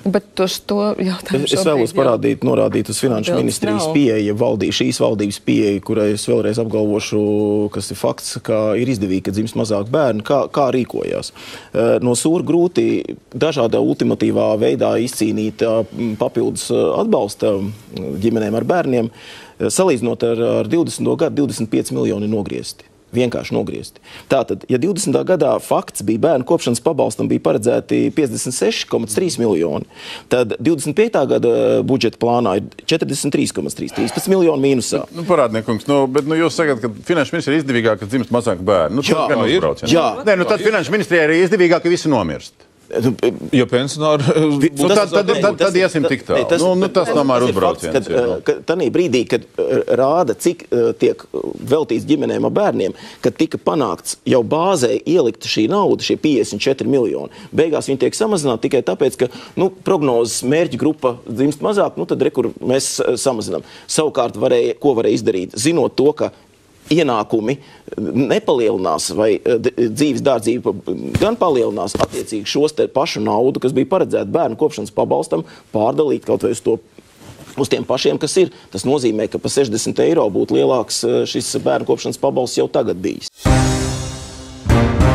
Bet to jautājumu Es vēlos norādīt uz Finanšu ministrijas pieeja, šīs valdības pieeja, kurai es vēlreiz apgalvošu, kas ir fakts, ka ir izdevīgi, ka dzimst mazāk bērni, kā rīkojās. No sūra grūti dažādā ultimatīvā veidā izcīnīt papildus atbalsta ģimenēm ar bērniem, salīdzinot ar 20. gadu 25 miljoni nogriezti. Vienkārši nogriezti. Tātad, ja 20. gadā fakts bija bērnu kopšanas pabalstam bija paredzēti 56,3 miljoni, tad 25. gada budžeta plānā ir 43,3, 13 miljoni mīnusā. Parādniekungs, bet jūs sakat, ka Finanšu ministrija ir izdevīgāk, ka dzimst mazāk bērnu. Jā. Tad Finanšu ministrijai ir izdevīgāk, ka visi nomirst. Jo pensionāri... Tad iesim tik tālu. Tas tomēr uzbrauciens. Tanī brīdī, kad rāda, cik tiek veltīts ģimenēm ar bērniem, kad tika panākts jau bāzē ielikta šī nauda, šie 54 miljoni. Beigās viņi tiek samazināti tikai tāpēc, ka prognozes mērķa grupa dzimst mazāk, tad rekur mēs samazinām. Savukārt, ko varēja izdarīt, zinot to, ka ienākumi nepalielinās vai dzīves dārdzība gan palielinās, attiecīgi šos te pašu naudu, kas bija paredzēta bērnu kopšanas pabalstam, pārdalīt kaut vai uz tiem pašiem, kas ir. Tas nozīmē, ka pa 60 eiro būtu lielāks šis bērnu kopšanas pabalsts jau tagad bijis.